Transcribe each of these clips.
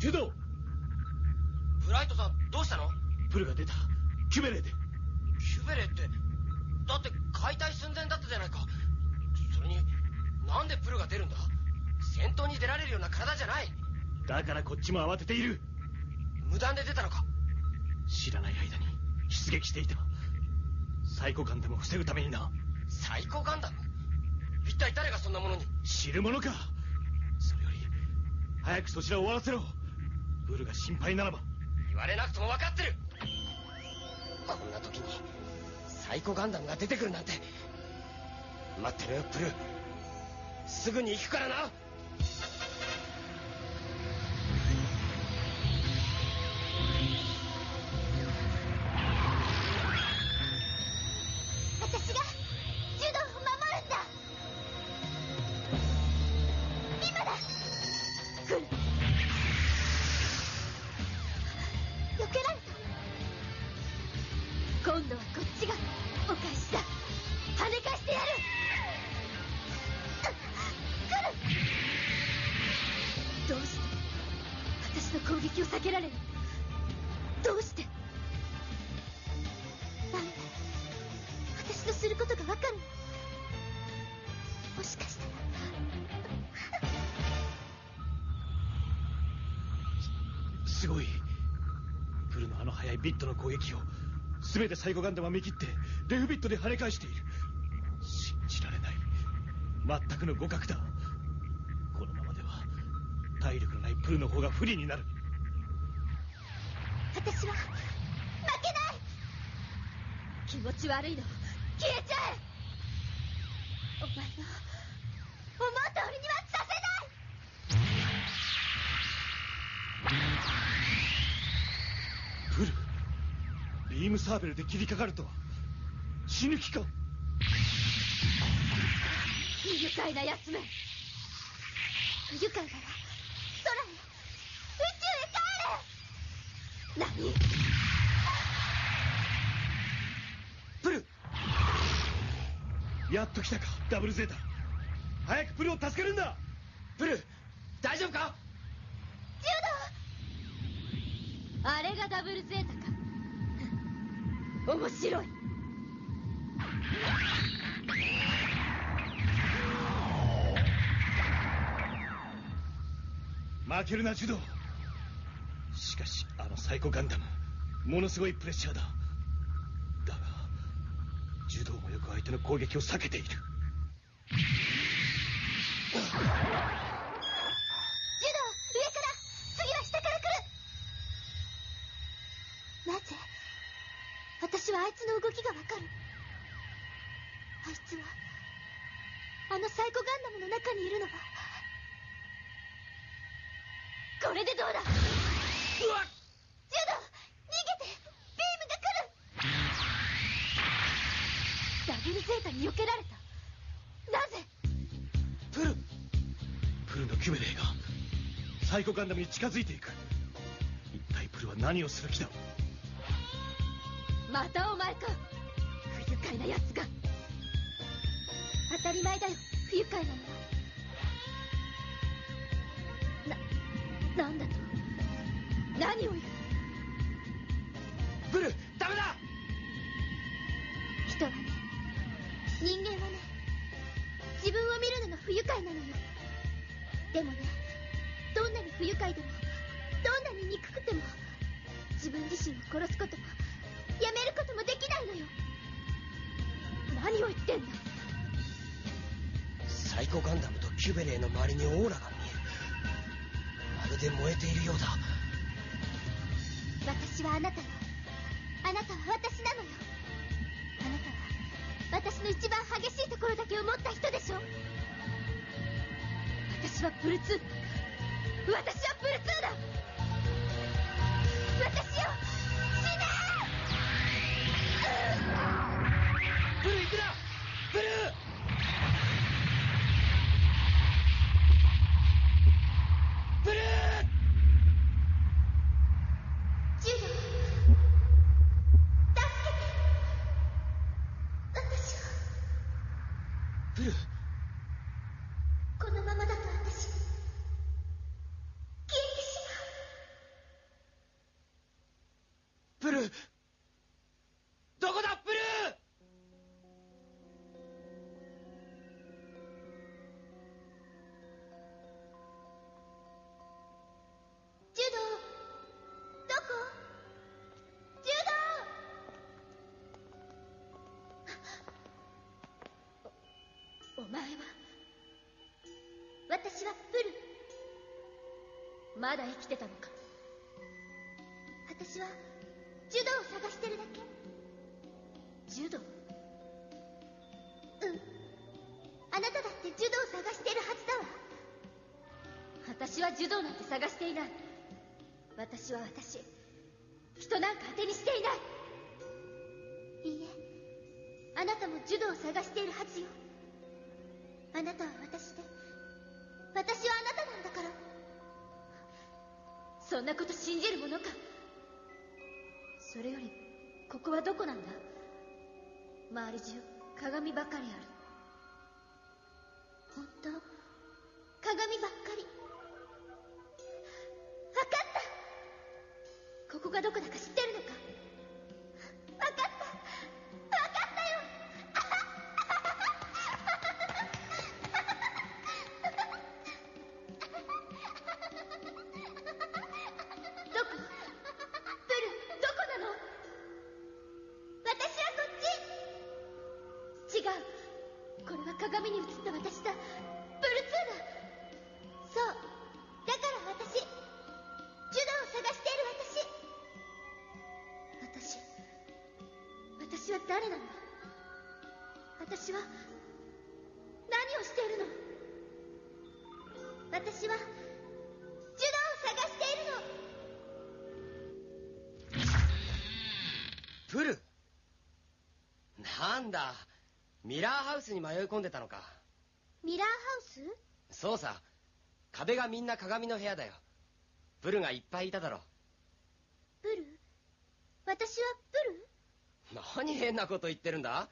ジュドー。ブライトさん、どうしたの？プルが出た。キュベレーで。キュベレーって、だって解体寸前だったじゃないか。それに、なんでプルが出るんだ？戦闘に出られるような体じゃない。だからこっちも慌てている。無断で出たのか？知らない間に出撃していた。サイコガンダムを防ぐためにな。サイコガンダム？一体誰がそんなものに？知るものか。それより早くそちらを終わらせろ。プルが心配ならば。言われなくとも分かってる。こんな時にサイコガンダムが出てくるなんて。待ってろよプル、すぐに行くからな。私がジュドーを守るんだ。今だ。来る。避けられた。今度はこっちがお返しだ。跳ね返してやる。来る。どうして私の攻撃を避けられる？どうして？なんで私のすることがわかるの？もしかしたらすごい。プルのあの速いビットの攻撃を全てサイコガンダムは見切ってレフビットで跳ね返している。信じられない。全くの互角だ。このままでは体力のないプルの方が不利になる。私は負けない。気持ち悪いの消えちゃえ。お前の思う通りにはさせない。プル、ビームサーベルで切りかかるとは。死ぬ気か。不愉快な奴め。不愉快なら空へ宇宙へ帰れ。何？プル、やっと来たかダブルゼータ。早くプルを助けるんだ。プル、大丈夫か？ジュドー。あれがダブルゼータか。面白い。負けるなジュドー。しかしあのサイコガンダム、ものすごいプレッシャーだ。だがジュドーもよく相手の攻撃を避けている。ジュドー、上から。次は下から来る。なぜ私はあいつの動きがわかる？あいつはあのサイコガンダムの中にいるのは。これでどうだ？うわっ！ジュドー、逃げて。ビームが来る。ダブルゼータに避けられた。なぜ？プルのキュベレーがサイコガンダムに近づいていく。一体プルは何をする気だ？またお前か。不愉快なやつが。当たり前だよ、不愉快なのは。なんだと？何を言う？プル、ダメだ。人はね、人間はね、自分を見るのが不愉快なのよ。でもね、どんなに不愉快でも、どんなに憎くても、自分自身を殺すこともやめることもできないのよ。何を言ってんだ？サイコガンダムとキュベレーの周りにオーラが見える。まるで燃えているようだ。私はあなたの、あなたは私なのよ。あなたは私の一番激しいところだけを持った人でしょ。私はプル2。私はプル2だ。私を死ね。プル、行くな。プル。プル。ジュドー、助けて。私はプル、このままだと私消えてしまう。前は。私はプル。まだ生きてたのか。私はジュドを探してるだけ。ジュド？うん。あなただってジュドを探してるはずだわ。私はジュドなんて探していない。私は私。人なんか当てにしていない。いいえ、あなたもジュドを探しているはずよ。あなたは私で、私はあなたなんだから。そんなこと信じるものか。それよりここはどこなんだ。周り中鏡ばかりある。本当、鏡ばっかり。分かった。ここがどこだか知ってるのか。分かった、分かったよ。どこ？プル、どこなの？私はこっち。違う、これは鏡に映った私だ。プル2だ。そう、だから私、ジュドを探している私は誰なの？私は何をしているの？私はジュドを探しているの。プル？なんだ、ミラーハウスに迷い込んでたのか。ミラーハウス？そうさ、壁がみんな鏡の部屋だよ。プルがいっぱいいただろ。プル？私はプル？何変なこと言ってるんだ。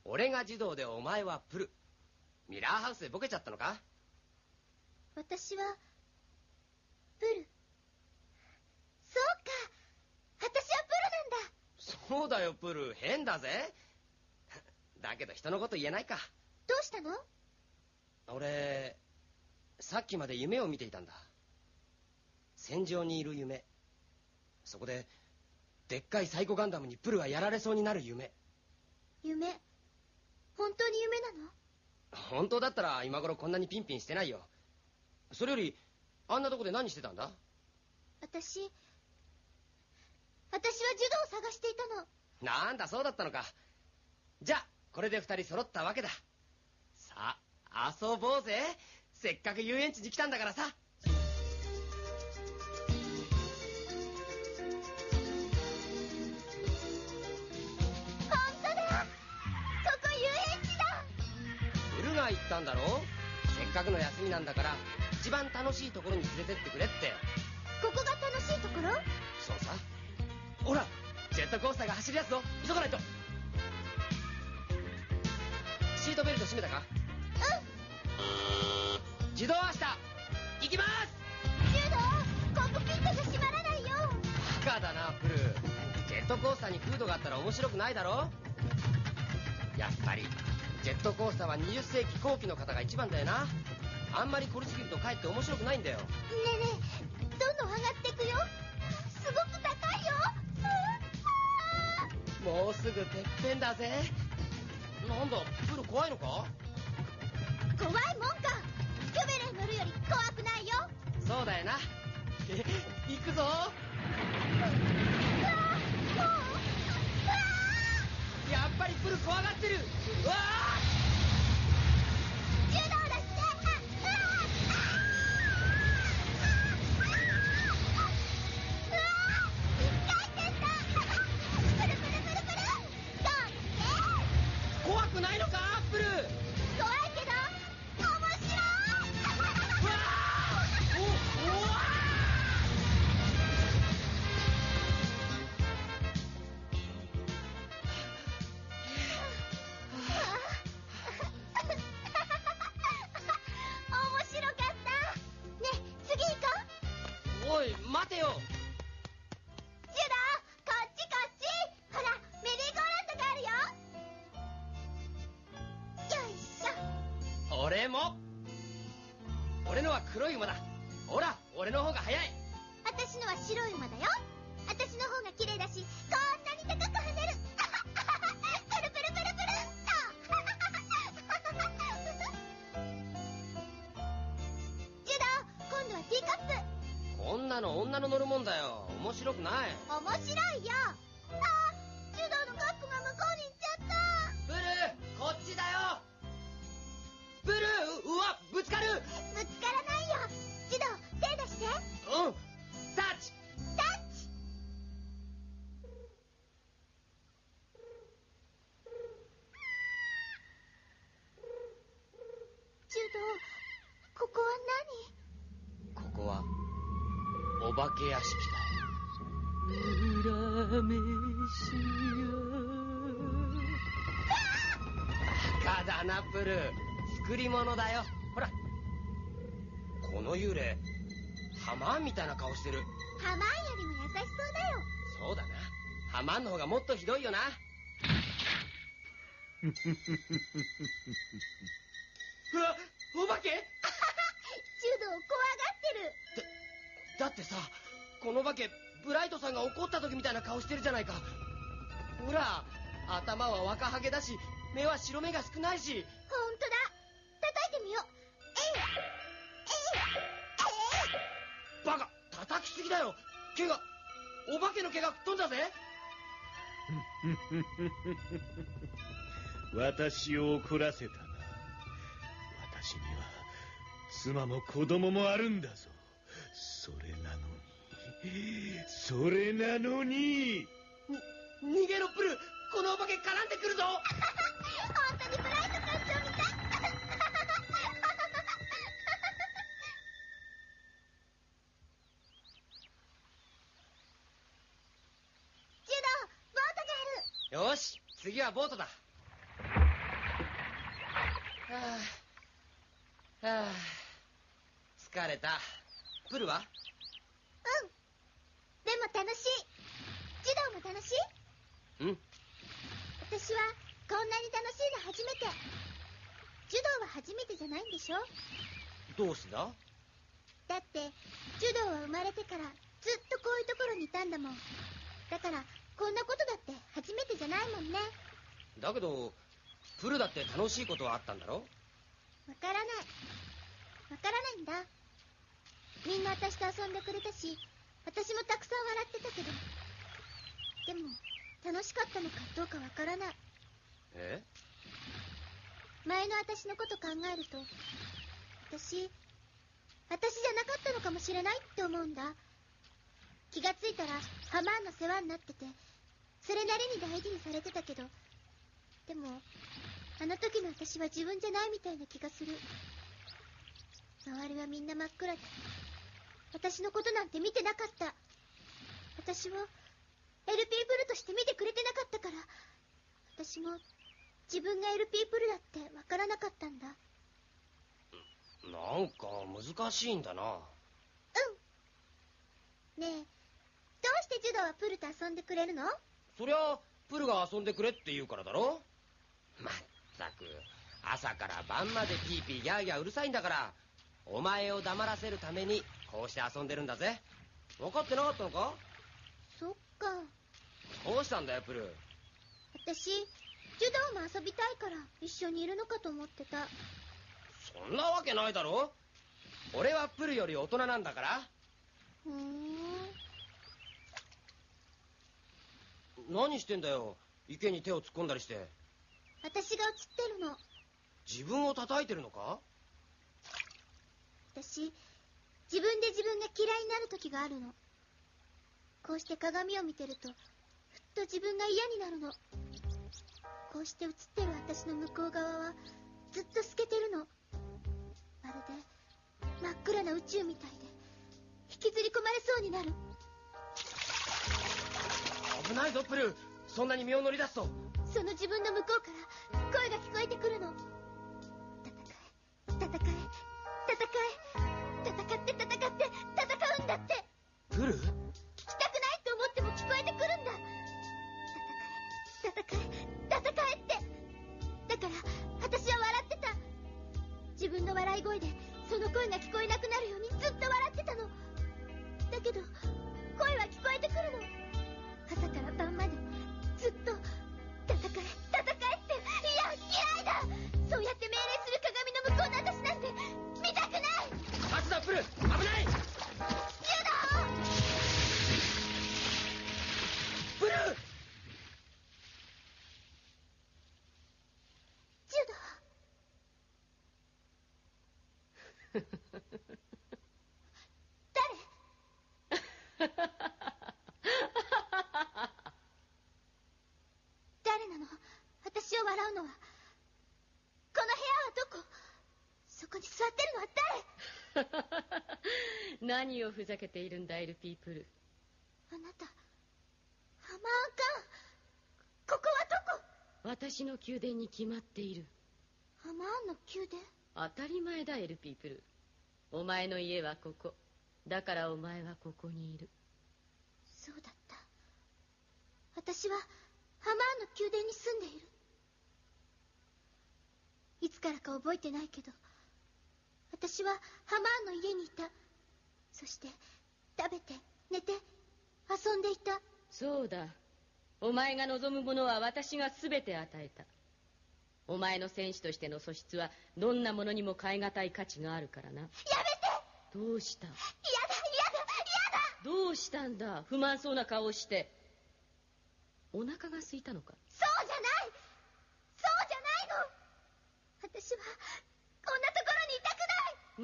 俺が児童でお前はプル。ミラーハウスでボケちゃったのか。私はプル。そうか、私はプルなんだ。そうだよプル、変だぜ。だけど人のこと言えないか。どうしたの？俺さっきまで夢を見ていたんだ。戦場にいる夢。そこででっかいサイコガンダムにプルがやられそうになる夢。夢？本当に夢なの？本当だったら今頃こんなにピンピンしてないよ。それよりあんなとこで何してたんだ？私はジュドを探していたの。なんだ、そうだったのか。じゃあこれで2人揃ったわけだ。さあ遊ぼうぜ。せっかく遊園地に来たんだからさ。本当だ、ここ遊園地だ。プルが言ったんだろ。せっかくの休みなんだから一番楽しいところに連れてってくれって。ここが楽しいところ？そうさ。ほら、ジェットコースターが走るやつぞ。急がないと。シートベルト締めたか？うん。自動発射行きます。ジュド、コックピットが閉まらないよ。バカだなプル。ジェットコースターにフードがあったら面白くないだろ。やっぱりジェットコースターは20世紀後期の方が一番だよな。あんまり凝りすぎるとかえって面白くないんだよ。ねえねえ、どんどん上がっていくよ。すごく高いよ。もうすぐてっぺんだぜ。なんだ、プル怖いのか？怖いもんか。キュベレン乗るより怖くないよ。そうだよな。行くぞ。やっぱりプル怖がってる。うわあ！ジュドを出して。怖くないのかプル？怖いけど面白い。うわあ！おわあ！面白かった。ねえ、次行こう。おい待てよ。ジュド、こっちこっち。ほら、メリーゴーランドがあるよ。よいしょ。俺も。俺のは黒い馬だ。ほら、俺の方が速い。私のは白い馬だよ。私の方が綺麗だし、こんなに高く跳ねる。プルプルプルプルっと。なの女の乗るもんだよ。面白くない。面白いよ。柔道のカップが向こうに行っちゃった。ブルー、こっちだよ。ブルー、うわ、ぶつかる。ぶつからないよ。柔道、手出して。うん、タッチ。タッチ。柔道、ここはここはお化け屋敷だ。恨めしバカだなプルー、作り物だよ。ほら、この幽霊ハマーンみたいな顔してる。ハマーンよりも優しそうだよ。そうだな、ハマーンの方がもっとひどいよな。うわ、お化け。柔道、怖がってる。だってさ、この化けブライトさんが怒った時みたいな顔してるじゃないか。ほら、頭は若ハゲだし、目は白目が少ないし。ほんとだ。叩いてみよう。バカ、叩きすぎだよ。毛が、お化けの毛が吹っ飛んだぜ。私を怒らせたな。私には妻も子供もあるんだぞ。それなのに逃げろプル、このお化け絡んでくるぞ。本当にブライト艦長みたい。柔道、ボートがある。よし、次はボートだ。はあ、はあ、疲れた。プルは？うん。でも楽しい。柔道も楽しい？うん。私はこんなに楽しいの初めて。柔道は初めてじゃないんでしょ？どうしてだ？だって柔道は生まれてからずっとこういうところにいたんだもん。だからこんなことだって初めてじゃないもんね。だけどプルだって楽しいことはあったんだろ？わからない。わからないんだ。みんな私と遊んでくれたし、私もたくさん笑ってたけど、でも楽しかったのかどうかわからない。え？前の私のこと考えると、私じゃなかったのかもしれないって思うんだ。気がついたらハマーンの世話になってて、それなりに大事にされてたけど、でもあの時の私は自分じゃないみたいな気がする。周りはみんな真っ暗で、私のことなんて見てなかった。私を LP プルとして見てくれてなかったから、私も自分が LP プルだってわからなかったんだ。なんか難しいんだな。うん。ねえ、どうしてジュドはプルと遊んでくれるの？そりゃプルが遊んでくれって言うからだろ。まったく、朝から晩までピーピーギャーギャーうるさいんだから、お前を黙らせるためにこうして遊んでるんだぜ。分かってなかったのか？そっか。どうしたんだよプル。私ジュドも遊びたいから一緒にいるのかと思ってた。そんなわけないだろ。俺はプルより大人なんだから。ふーん。何してんだよ、池に手を突っ込んだりして。私が映ってるの。自分を叩いてるのか？私自分で自分が嫌いになる時があるの。こうして鏡を見てるとふっと自分が嫌になるの。こうして映ってる私の向こう側はずっと透けてるの。まるで真っ暗な宇宙みたいで引きずり込まれそうになる。危ないぞプル、そんなに身を乗り出すと。その自分の向こうから声が聞こえてくるの。戦え、戦え、戦って戦うんだって。プル？聞きたくないと思っても聞こえてくるんだ。戦えって。だから私は笑ってた。自分の笑い声でその声が聞こえなくなるようにずっと笑ってたの。だけど声は聞こえてくるの。朝から晩までずっと戦えって。いや、嫌いだ。そうやって命令する鏡の向こうの私なんて見たくない。立つなプル、危ない。ジュドー！誰なの？私を笑うのは。この部屋はどこ？そこに座ってるのは誰？何をふざけているんだ、エルピープル。あなた、ハマーカン。ここはどこ？私の宮殿に決まっている。ハマーンの宮殿？当たり前だ、エルピープル。お前の家はここ。だからお前はここにいる。そうだった。私はハマーンの宮殿に住んでいる。いつからか覚えてないけど、私はハマーンの家にいた。そして食べて寝て遊んでいた。そうだ。お前が望むものは私が全て与えた。お前の戦士としての素質はどんなものにも代え難い価値があるからな。やめて！どうした？やだ！どうしたんだ？不満そうな顔をして。お腹が空いたのか？そうじゃないの。私はこんなところにいたくな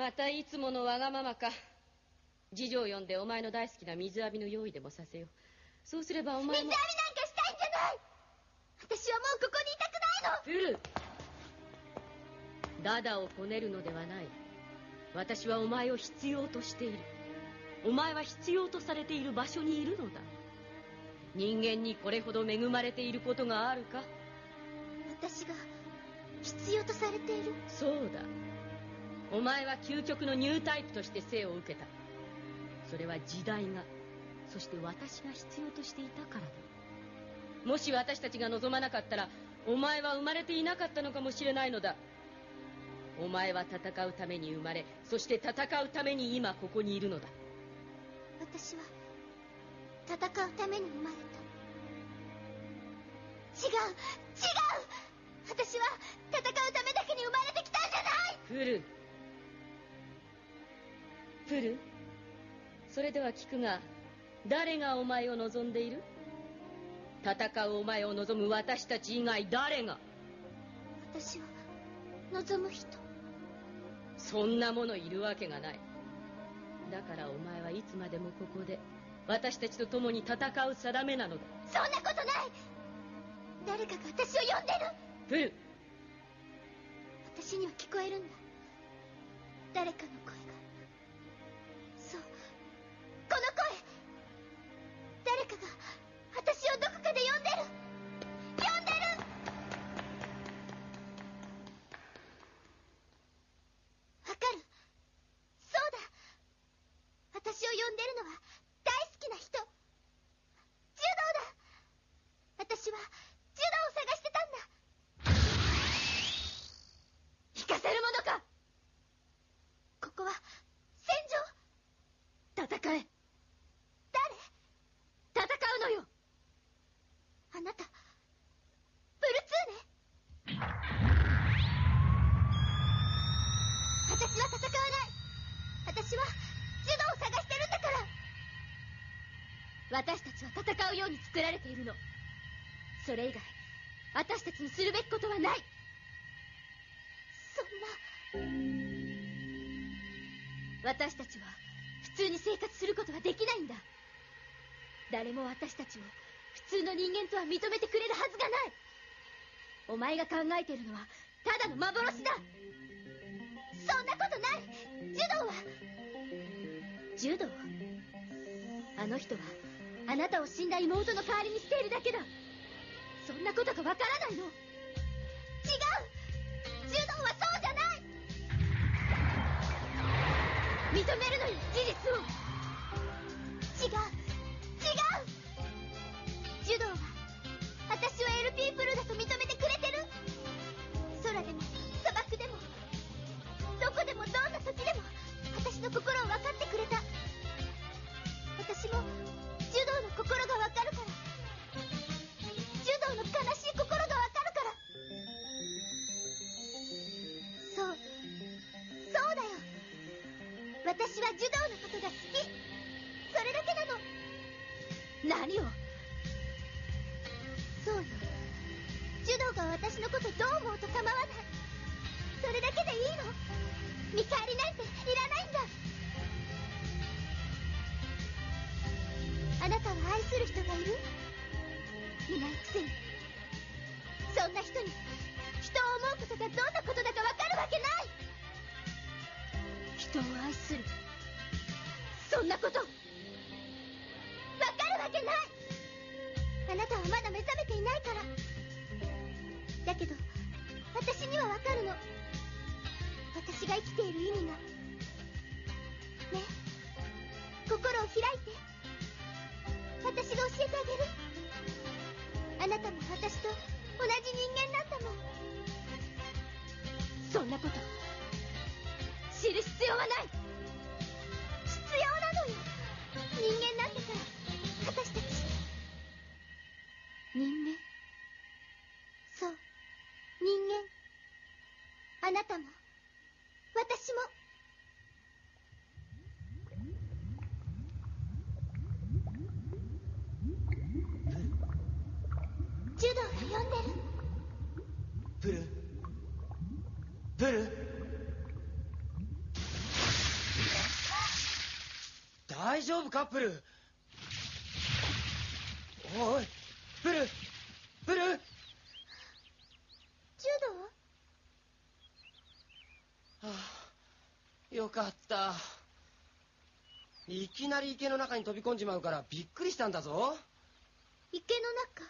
い。またいつものわがままか。次女を呼んでお前の大好きな水浴びの用意でもさせよう。そうすればお前も。水浴びなんかしたいんじゃない。私はもうここにいたくないの。プル、ダダをこねるのではない。私はお前を必要としている。お前は必要とされている場所にいるのだ。人間にこれほど恵まれていることがあるか？私が必要とされている？そうだ。お前は究極のニュータイプとして生を受けた。それは時代が、そして私が必要としていたからだ。もし私たちが望まなかったら、お前は生まれていなかったのかもしれないのだ。お前は戦うために生まれ、そして戦うために今ここにいるのだ。私は戦うために生まれた。違う。私は戦うためだけに生まれてきたんじゃない。プル、それでは聞くが、誰がお前を望んでいる？戦うお前を望む私たち以外誰が？私を望む人。そんなものいるわけがない。だからお前はいつまでもここで私たちと共に戦う定めなのだ。そんなことない。誰かが私を呼んでる。プル、私には聞こえるんだ。誰かの声が。そう、この声。誰かが私をどこかで呼んでる。わかる。そうだ。私を呼んでるのは大好きな人。ジュドーだ。私はジュドーを探してたんだ。聞かせるものか。ここは戦場。戦え。誰？戦うのよ。あなた、ブルツーネ。私は戦わない。私はジュドーを探してるんだから。私たちは戦うように作られているの。それ以外私たちにするべきことはない。そんな。私たちは普通に生活することはできないんだ。誰も私たちを普通の人間とは認めてくれるはずがない。お前が考えているのはただの幻だ。そんなことない。ジュドーは。ジュドー？あの人はあなたを死んだ妹の代わりにしているだけだ。そんなことがわからないの？違う。ジュドーはそうじゃない。認めるのよ、事実を。違う。ジュドーは私をエルピープルだと認めてくれてる。空でも砂漠でもどこでもどんな時でも私の心を分かってくれた。私もジュドーの心が分かるから。ジュドーの悲しい心が分かるから。そうだよ。私はジュドーのことが好き。それだけなの。何を？そうよ。ジュドーが私のことどう思うと構わない。それだけでいいの？見返りなんていらないんだ。あなたは愛する人がいる？いないくせに。そんな人に人を思うことがどんなことだかわかるわけない。人を愛する、そんなことわかるわけない。あなたはまだ目覚めていないから。だけど私にはわかるの。私が生きている意味が。ね、心を開いて。私が教えてあげる。あなたも私と同じ人間なんだもん。そんなこと知る必要はない。必要なのよ。人間なんだから、私たち。人間。そう、人間。あなたも私も。ジュドーが呼んでる。プル、プル。大丈夫かプル。おいプル、プル。ジュドー？はあ、よかった。いきなり池の中に飛び込んじまうからびっくりしたんだぞ。池の中。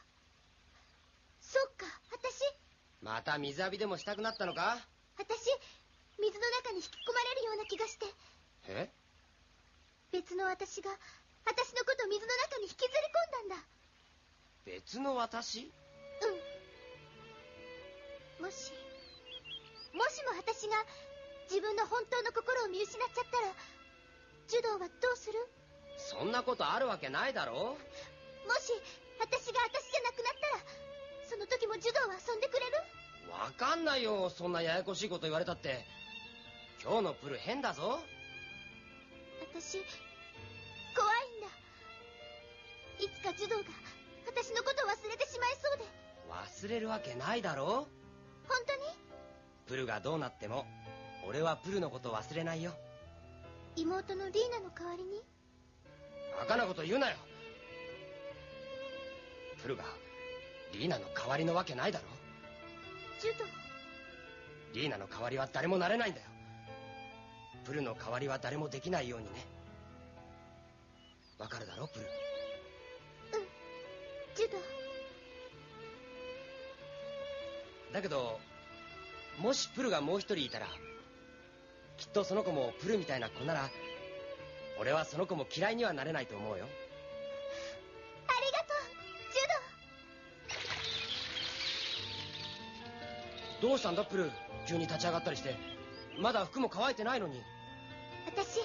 そっか、私また水浴びでもしたくなったのか？水の中に引き込まれるような気がして。え？別の私が私のことを水の中に引きずり込んだんだ。別の私？うん。もしも私が自分の本当の心を見失っちゃったら、ジュドーはどうする？そんなことあるわけないだろう。もし私が私じゃなくなったら、その時もジュドーは遊んでくれる？わかんないよ、そんなややこしいこと言われたって。今日のプル変だぞ。私怖いんだ。いつかジュドーが私のことを忘れてしまいそうで。忘れるわけないだろう。本当に？プルがどうなっても俺はプルのこと忘れないよ。妹のリーナの代わりに？バカなこと言うなよ。プルがリーナの代わりのわけないだろ。ジュドー。リーナの代わりは誰もなれないんだよ。プルの代わりは誰もできないようにね。わかるだろプル？うん、ジュドー。だけどもしプルがもう一人いたら、きっとその子もプルみたいな子なら、俺はその子も嫌いにはなれないと思うよ。ありがとう、ジュドー。どうしたんだプル、急に立ち上がったりして。まだ服も乾いてないのに。私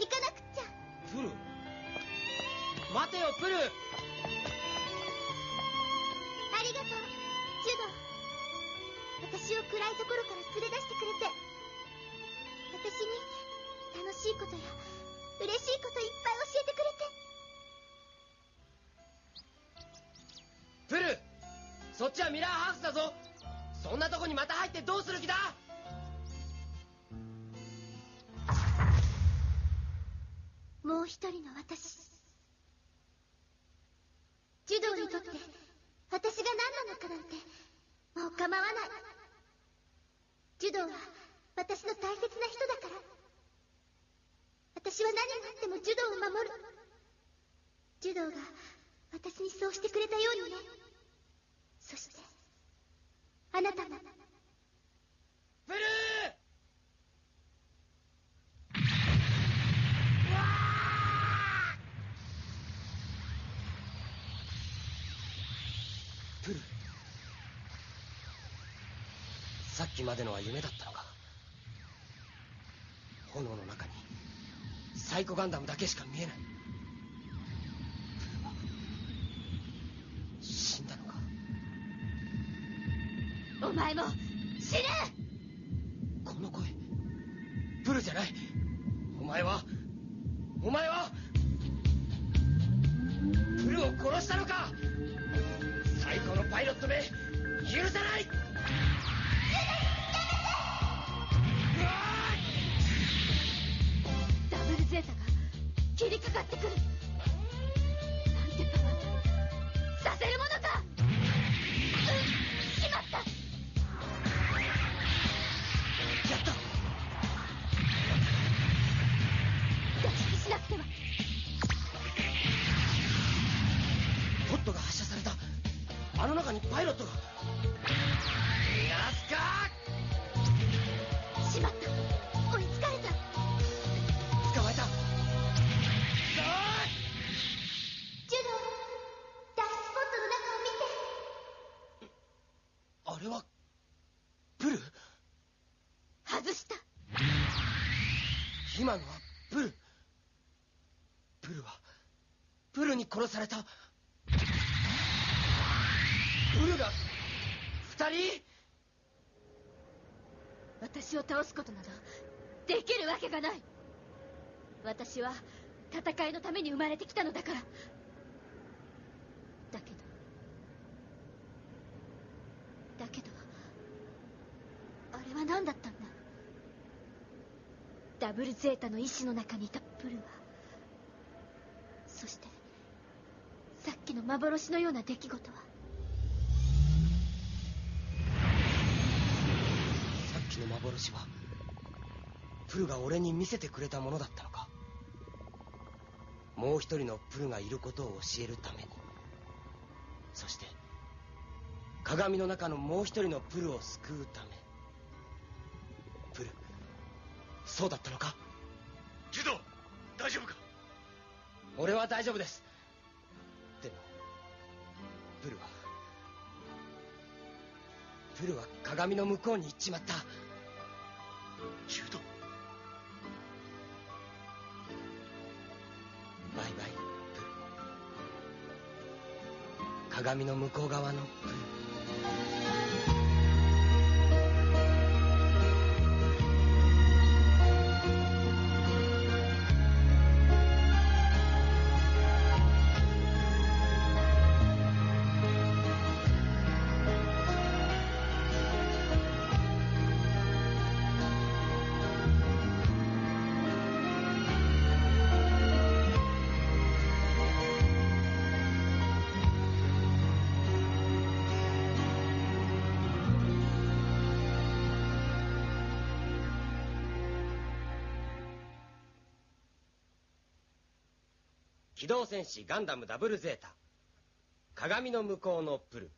行かなくっちゃ。プル、待てよプル。ありがとう、ジュドー。私を暗いところから連れ出してくれて、私に楽しいことや嬉しいこといっぱい教えてくれて。プル、そっちはミラーハウスだぞ。そんなとこにまた入ってどうする気だ。もう一人の私。ジュドーにとって私が何なのかなんてもう構わない。ジュドーは私の大切な人だから。私は何があってもジュドーを守る。ジュドーが私にそうしてくれたようにね。そしてあなたも。プルー！プル、さっきまでのは夢だったのか。炎の中にサイコガンダムだけしか見えない。プルは死んだのか。お前も死ね。この声、プルじゃない。お前はプルを殺したのか。最高のパイロットめ、許さない。かかってくる。なんてパワーだ。させるものか。しまった。やった。脱出しなくては。ポットが発射された。あの中にパイロットが。逃がすか。しまった。追いつかれた。捕まえた。ジュド、脱出ポットの中を見て。あれはプル。外した。今のはプル。プルに殺された。プルが2人。私を倒すことなどできるわけがない。私は戦いのために生まれてきたのだから。だけどあれは何だったんだ。ダブルゼータの意志の中にいたプルは、そしてさっきの幻のような出来事は。さっきの幻はプルが俺に見せてくれたものだったのか。もう一人のプルがいることを教えるために、そして鏡の中のもう一人のプルを救うため。プル、そうだったのか。ジュド、大丈夫か。俺は大丈夫です。でもプルは鏡の向こうに行っちまった。ジュド。バイバイプル。鏡の向こう側のプル。機動戦士ガンダムダブルゼータ、鏡の向こうのプル。